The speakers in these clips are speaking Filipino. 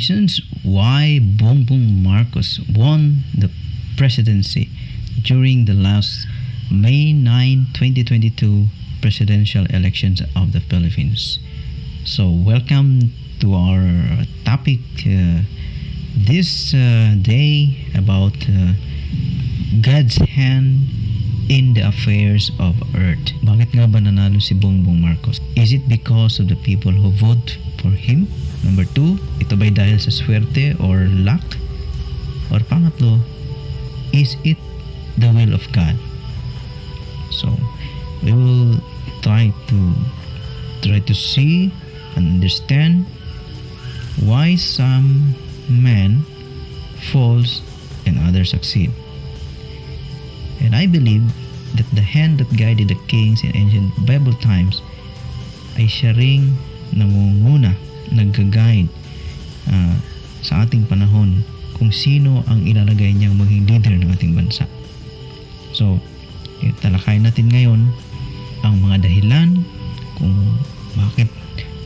reasons why Bongbong Marcos won the presidency during the last May 9, 2022 presidential elections of the Philippines. So welcome to our topic this day about God's hand in the affairs of earth. Bakit nga ba nanalo si Bongbong Marcos? Is it because of the people who vote for him? Number 2, ito ba'y dahil sa swerte or luck? Or pangatlo, is it the will of God? So, we will try to see and understand why some men falls and others succeed. And I believe that the hand that guided the kings in ancient Bible times ay siya ring nangunguna, nag-guide sa ating panahon kung sino ang ilalagay niyang maging leader ng ating bansa. So, talakayin natin ngayon ang mga dahilan kung bakit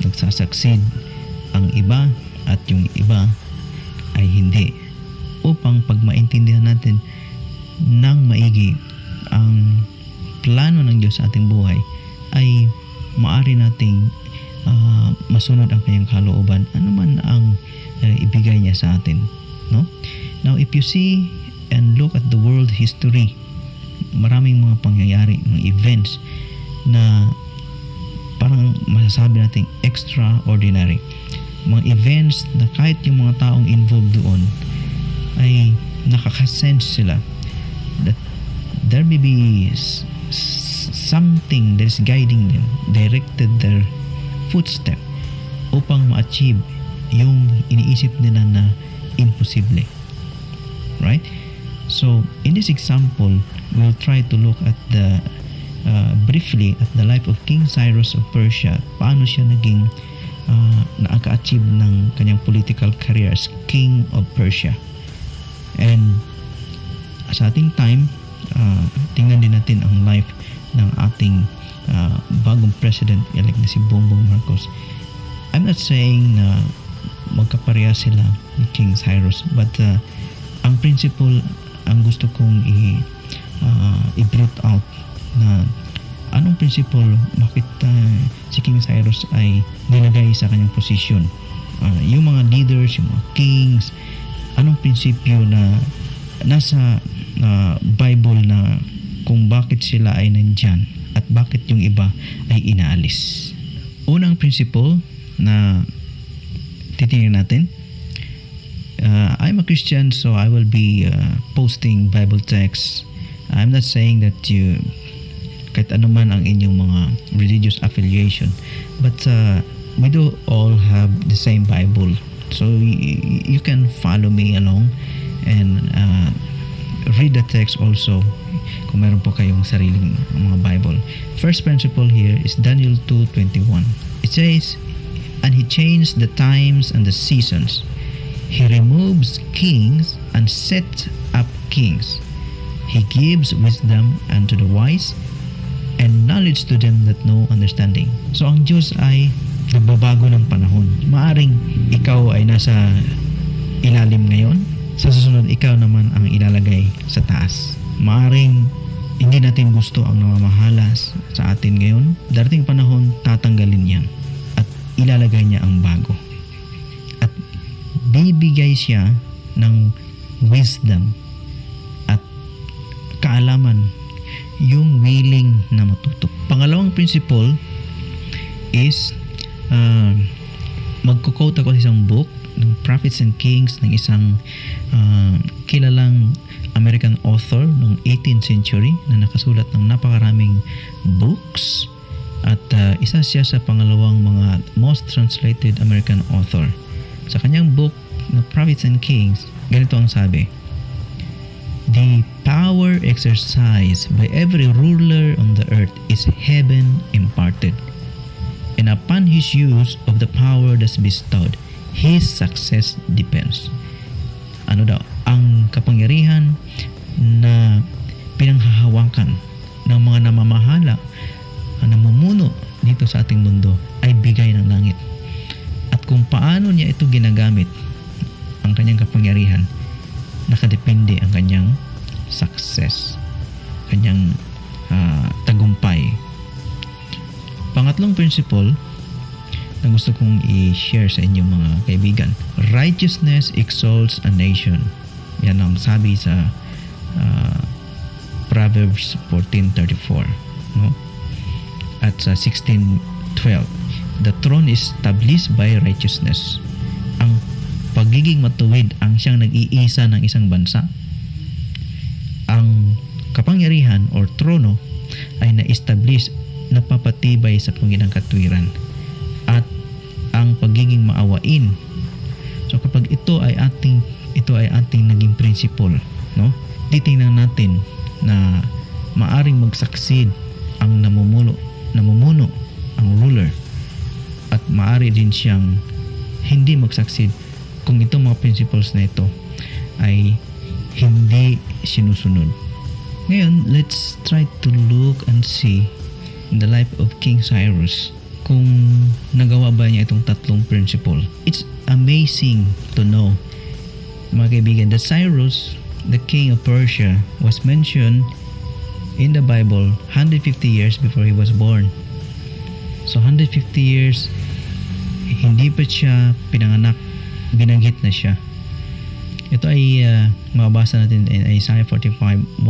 nagsasucceed ang iba at yung iba ay hindi, upang pag maintindihan natin ng maigi ang plano ng Diyos sa ating buhay, ay maaari nating masunod ang kanyang kalooban, anuman ang ibigay niya sa atin, no? Now, if you see and look at the world history, maraming mga pangyayari, mga events na parang masasabi nating extraordinary, mga events na kahit yung mga taong involved doon ay nakakasense sila that there may be something that is guiding them, directed their footstep upang ma-achieve yung iniisip nila na imposible. Right? So, in this example, we'll try to look at the briefly at the life of King Cyrus of Persia. Paano siya naging naka-achieve ng kanyang political career as King of Persia. And sa ating time, tingnan din natin ang life ng ating bagong president-elect na si Bongbong Marcos. I'm not saying na magkapareha sila ni King Cyrus, but ang principle ang gusto kong i-brought out na anong principle bakit si King Cyrus ay nilagay sa kanyang posisyon. Yung mga leaders, yung mga kings, anong prinsipyo na nasa Bible na kung bakit sila ay nandyan at bakit yung iba ay inaalis. Unang principle na titingnan natin, I'm a Christian, so I will be posting Bible texts. I'm not saying that you kahit ano man ang inyong mga religious affiliation, but we do all have the same Bible, so you can follow me along and read the text also kung meron po kayong sariling mga Bible. First principle here is Daniel 2:21. It says, "And he changed the times and the seasons. He removes kings and sets up kings. He gives wisdom unto the wise and knowledge to them that know understanding." So ang Diyos ay nagbabago ng panahon. Maaring ikaw ay nasa ilalim ngayon, sa susunod ikaw naman ang ilalagay sa taas. Maaring hindi natin gusto ang namamahala sa atin ngayon, darating panahon tatanggalin yan at ilalagay niya ang bago. At bibigay siya ng wisdom at kaalaman yung willing na matuto. Pangalawang principle is magko-quote ako sa isang book ng Prophets and Kings ng isang kilalang American author noong 18th century na nakasulat ng napakaraming books at isa siya sa pangalawang mga most translated American author. Sa kanyang book na Prophets and Kings, ganito ang sabi: "The power exercised by every ruler on the earth is heaven imparted, and upon his use of the power that's bestowed, his success depends." Ano daw? Ang kapangyarihan na pinanghahawakan ng mga namamahala, namumuno dito sa ating mundo ay bigay ng langit. At kung paano niya ito ginagamit kanyang kapangyarihan, nakadepende ang kanyang success, kanyang tagumpay. Pangatlong principle na gusto kong i-share sa inyong mga kaibigan, righteousness exalts a nation. Yan ang sabi sa Proverbs 14:34, no? At sa 16:12, the throne is established by righteousness. Ang pagiging matuwid ang siyang nag-iisa ng isang bansa. Ang kapangyarihan or trono ay na-establish, napapatibay sa Panginoong katwiran at ang pagiging maawain. So kapag ito ay ating naging principle, no? Titingnan natin na maaring mag-succeed ang namumuno, ang ruler, at maari din siyang hindi mag-succeed kung itong mga principles na ito ay hindi sinusunod. Ngayon, let's try to look and see in the life of King Cyrus kung nagawa ba niya itong tatlong principle. It's amazing to know, mga kaibigan, that Cyrus, the king of Persia, was mentioned in the Bible 150 years before he was born. So 150 years, hindi pa siya pinanganak, binanggit na siya. Ito ay mababasa natin in Isaiah 45:1-3.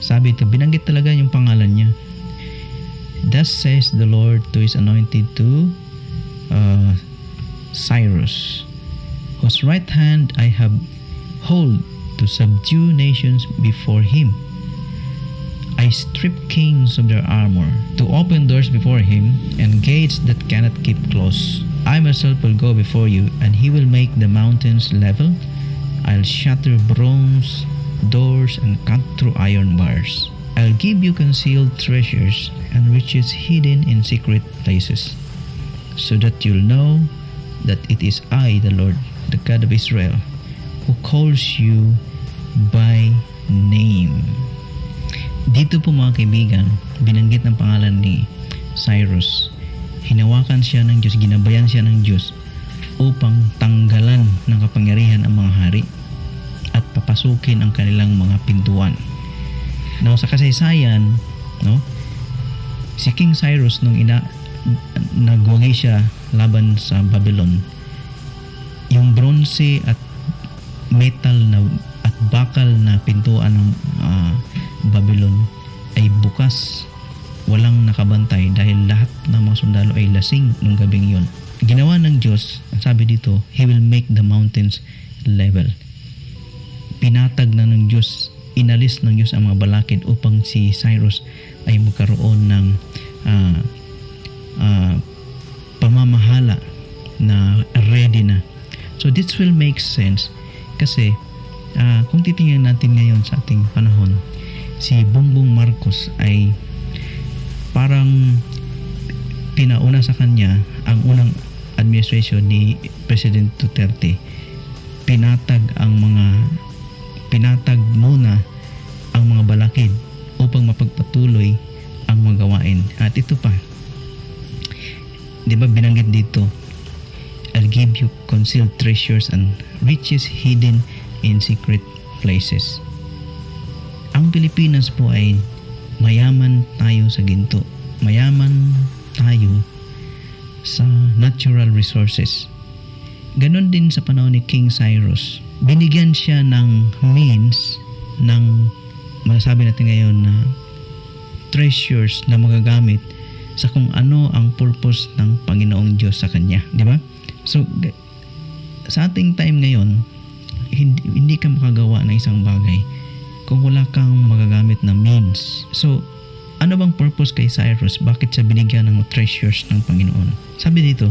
Sabi ito, binanggit talaga yung pangalan niya. Thus says the Lord to His anointed, to Cyrus, whose right hand I have hold to subdue nations before him. I strip kings of their armor, to open doors before him, and gates that cannot keep close. I myself will go before you, and he will make the mountains level. I'll shatter bronze doors and cut through iron bars. I'll give you concealed treasures and riches hidden in secret places, so that you'll know that it is I, the Lord, the God of Israel, who calls you by name. Dito po mga kaibigan, binanggit ng pangalan ni Cyrus. Hinawakan siya ng Diyos, ginabayan siya ng Diyos upang tanggalan ng kapangyarihan ang mga hari at papasukin ang kanilang mga pintuan. Now, sa kasaysayan, no, si King Cyrus nung nagwagi siya laban sa Babylon, yung bronze at metal na at bakal na pintuan ng Babylon ay bukas, walang nakabantay dahil lahat ng mga sundalo ay lasing nung gabing yun. Ginawa ng Diyos, ang sabi dito, He will make the mountains level. Pinatag na ng Diyos, inalis ng Diyos ang mga balakid upang si Cyrus ay magkaroon ng pamamahala na ready na. So this will make sense kasi kung titingnan natin ngayon sa ating panahon, si Bongbong Marcos ay parang pinauna sa kanya ang unang administration ni President Duterte. Pinatag muna ang mga balakid upang mapagpatuloy ang mga gawain. At ito pa, di ba binanggit dito, I'll give you concealed treasures and riches hidden in secret places. Ang Pilipinas po ay mayaman tayo sa ginto. Mayaman tayo sa natural resources. Ganon din sa panahon ni King Cyrus. Binigyan siya ng means ng masasabi natin ngayon na treasures na magagamit sa kung ano ang purpose ng Panginoong Diyos sa kanya, di ba? So sa ating time ngayon, hindi ka makagawa ng isang bagay kung wala kang magagamit na means. So ano bang purpose kay Cyrus? Bakit siya binigyan ng treasures ng Panginoon? Sabi dito,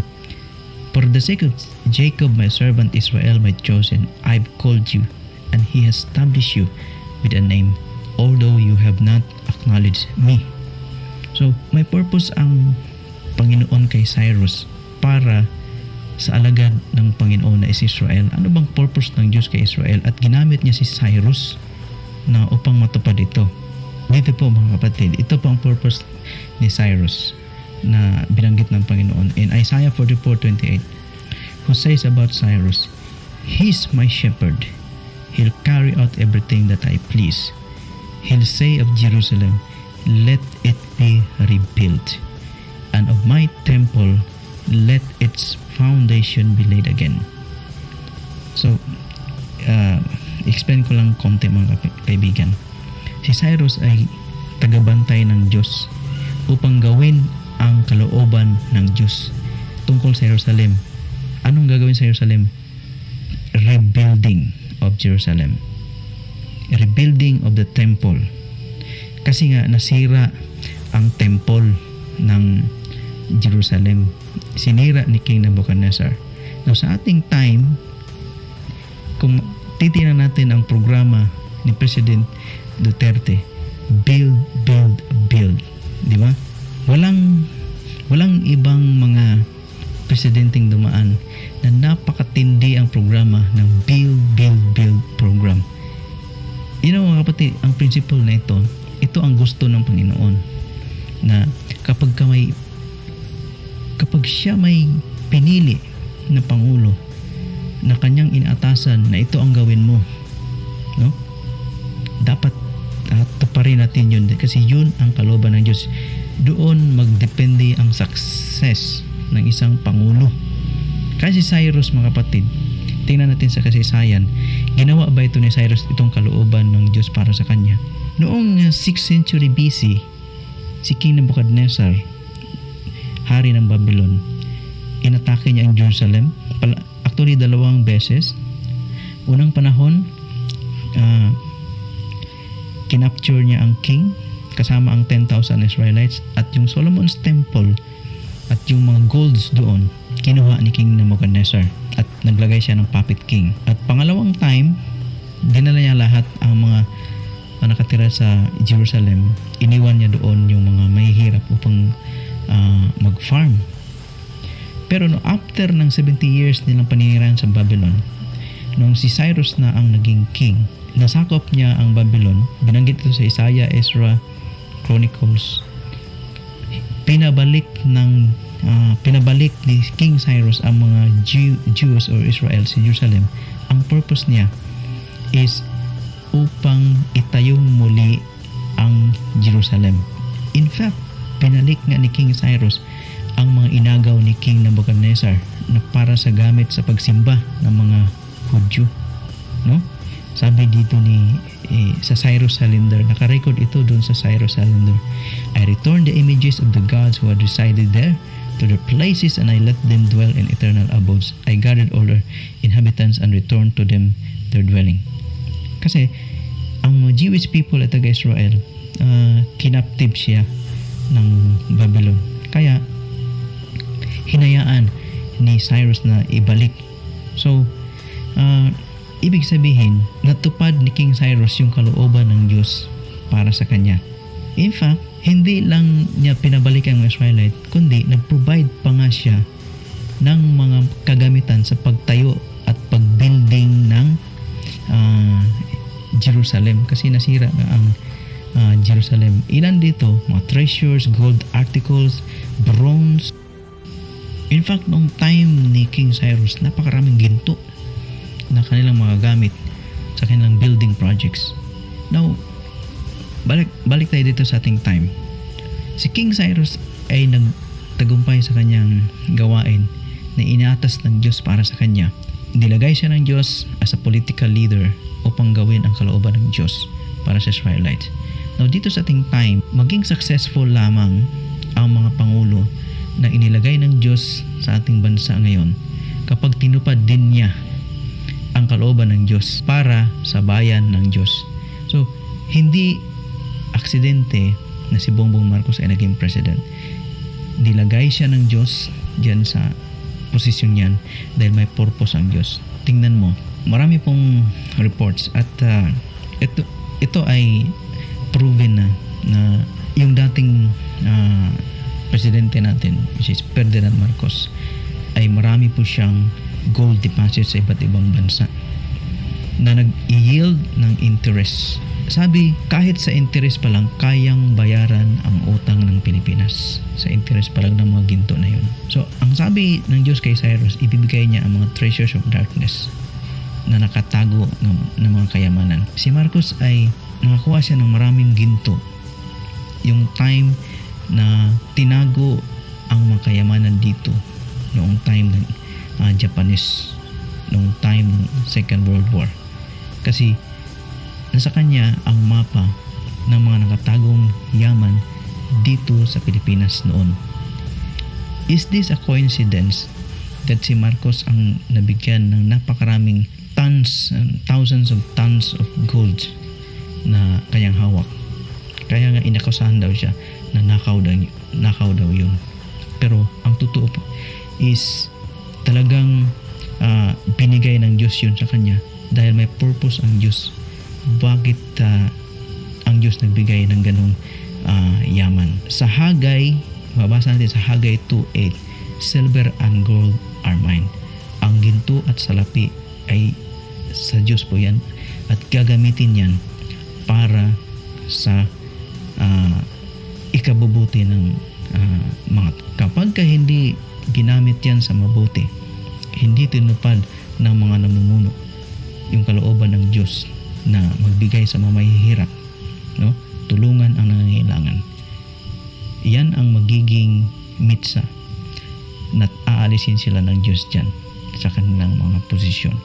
for the sake of Jacob, my servant Israel, my chosen, I've called you, and he has established you with a name, although you have not acknowledged me. So, may purpose ang Panginoon kay Cyrus para sa alagad ng Panginoon na is Israel. Ano bang purpose ng Diyos kay Israel? At ginamit niya si Cyrus na upang matupad ito. Dito po mga kapatid, ito po ang purpose ni Cyrus na binanggit ng Panginoon in Isaiah 44:28. who says about Cyrus, "He's my shepherd. He'll carry out everything that I please. He'll say of Jerusalem, let it be rebuilt. And of my temple, let its foundation be laid again." So, explain ko lang konti mga kaibigan. Si Cyrus ay tagabantay ng Diyos upang gawin ang kalooban ng Diyos tungkol sa Jerusalem. Anong gagawin sa Jerusalem? Rebuilding of Jerusalem. Rebuilding of the temple. Kasi nga nasira ang temple ng Jerusalem. Sinira ni King Nebuchadnezzar. Now sa ating time, kung titingnan natin ang programa ni President Duterte, build, build, build. Di ba? Walang ibang mga presidenteng dumaan na napakatindi ang programa ng build, build, build program. Mga kapatid, ang principle na ito ang gusto ng Panginoon, na kapag siya may pinili na pangulo na kanyang inaatasan na ito ang gawin mo, no? Dapat tuparin natin yun kasi yun ang kalooban ng Diyos. Doon magdepende ang success ng isang pangulo. Kasi Cyrus, mga kapatid, tingnan natin sa kasaysayan, ginawa ba ito ni Cyrus itong kalooban ng Diyos para sa kanya? Noong 6th century BC, si King Nebuchadnezzar, hari ng Babylon, inatake niya ang Jerusalem. Actually, 2 beses. Unang panahon, kinapture niya ang king kasama ang 10,000 Israelites, at yung Solomon's Temple at yung mga golds doon kinuha ni King Nebuchadnezzar at naglagay siya ng puppet king. At pangalawang time, dinala niya lahat ang mga nakatira sa Jerusalem, iniwan niya doon yung mga mahihirap upang mag-farm. Pero after ng 70 years nilang paninirahan sa Babylon, nung si Cyrus na ang naging king, nasakop niya ang Babylon. Binanggit ito sa Isaiah, Ezra, Chronicles. Pinabalik ni King Cyrus ang mga Jews or Israel sa Jerusalem. Ang purpose niya is upang itayong muli ang Jerusalem. In fact, pinalik nga ni King Cyrus ang mga inagaw ni King Nebuchadnezzar na para sa gamit sa pagsimba ng mga Hudyo, no? Sabi dito sa Cyrus Calendar, nakarecord ito doon sa Cyrus Calendar, "I returned the images of the gods who had resided there to their places, and I let them dwell in eternal abodes. I gathered all their inhabitants and returned to them their dwelling." Kasi ang Jewish people at taga-Israel, kinaptive siya ng Babylon. Kaya hinayaan ni Cyrus na ibalik. So, ibig sabihin, natupad ni King Cyrus yung kalooban ng Diyos para sa kanya. In fact, hindi lang niya pinabalik ang Israelite, kundi nag-provide pa nga siya ng mga kagamitan sa pagtayo at pagbuilding ng Jerusalem, kasi nasira na ang Jerusalem. Ilan dito? Mga treasures, gold articles, bronze. In fact, noong time ni King Cyrus, napakaraming ginto na kanilang mga gamit sa kanilang building projects. Now, balik tayo dito sa ating time. Si King Cyrus ay nagtagumpay sa kanyang gawain na inatas ng Diyos para sa kanya. Nilagay siya ng Diyos as a political leader upang gawin ang kalooban ng Diyos para sa Israelites. Now, dito sa ating time, maging successful lamang ang mga pangulo na inilagay ng Diyos sa ating bansa ngayon kapag tinupad din niya ang kalooban ng Diyos para sa bayan ng Diyos. So, hindi aksidente na si Bongbong Marcos ay naging president. Nilagay siya ng Diyos diyan sa posisyon niyan dahil may purpose ang Diyos. Tingnan mo, marami pong reports at ito ay proven na yung dating presidente natin, which is Ferdinand Marcos, ay marami po siyang gold deposits sa iba't ibang bansa na nag-yield ng interest sabi, kahit sa interest pa lang, kayang bayaran ang utang ng Pilipinas. Sa interest pa lang ng mga ginto na yun. So, ang sabi ng Diyos kay Cyrus, ibibigay niya ang mga treasures of darkness na nakatago ng mga kayamanan. Si Marcos ay nakakuha siya ng maraming ginto. Yung time na tinago ang mga kayamanan dito, noong time ng Japanese, noong time ng Second World War. Kasi nasa kanya ang mapa ng mga nakatagong yaman dito sa Pilipinas noon. Is this a coincidence that si Marcos ang nabigyan ng napakaraming tons and thousands of tons of gold na kanyang hawak? Kaya nga inakusahan daw siya na nakaw daw yun. Pero ang totoo po is talagang binigay ng Diyos yun sa kanya dahil may purpose ang Diyos. Bakit ang Diyos nagbigay ng ganong yaman? Sa Hagay, mabasa natin sa Hagay 2:8, silver and gold are mine. Ang ginto at salapi ay sa Diyos po yan at gagamitin yan para sa ikabubuti ng mga. Kapag hindi ginamit yan sa mabuti, hindi tinupad ng mga namumuno yung kalooban ng Diyos na magbigay sa mga mahihirap, no? Tulungan ang nangangailangan. Yan ang magiging mitsa na aalisin sila ng Diyos dyan sa kanilang mga posisyon.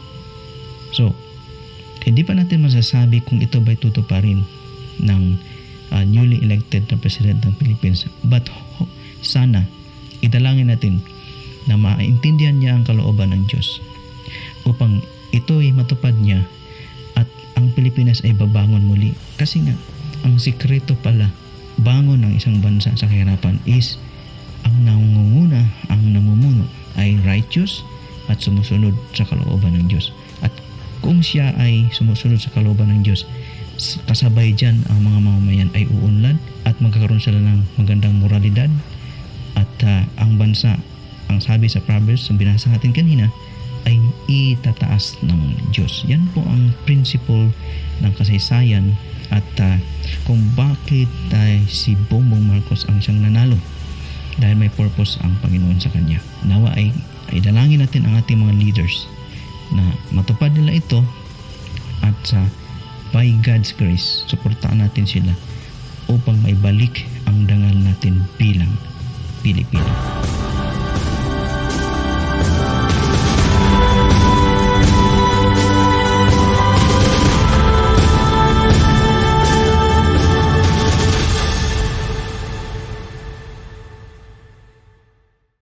So, hindi pa natin masasabi kung ito ba'y tutuparin ng newly elected na President ng Philippines. But sana, idalangin natin na maintindihan niya ang kalooban ng Diyos upang ito ay matupad niya at ang Pilipinas ay babangon muli. Kasi nga, ang sikreto pala bangon ng isang bansa sa kahirapan is ang nangunguna, ang namumuno ay righteous at sumusunod sa kalooban ng Diyos. At kung siya ay sumusunod sa kalooban ng Diyos, kasabay dyan ang mga mamamayan ay uunlad at magkakaroon sila ng magandang moralidad at ang bansa, ang sabi sa Proverbs, ang binasa natin kanina, ay itataas ng Diyos. Yan po ang principle ng kasaysayan at kung bakit si Bongbong Marcos ang siyang nanalo dahil may purpose ang Panginoon sa kanya. Nawa ay dalangin natin ang ating mga leaders na matupad nila ito at by God's grace, suportaan natin sila upang maibalik ang dangal natin bilang Pilipino.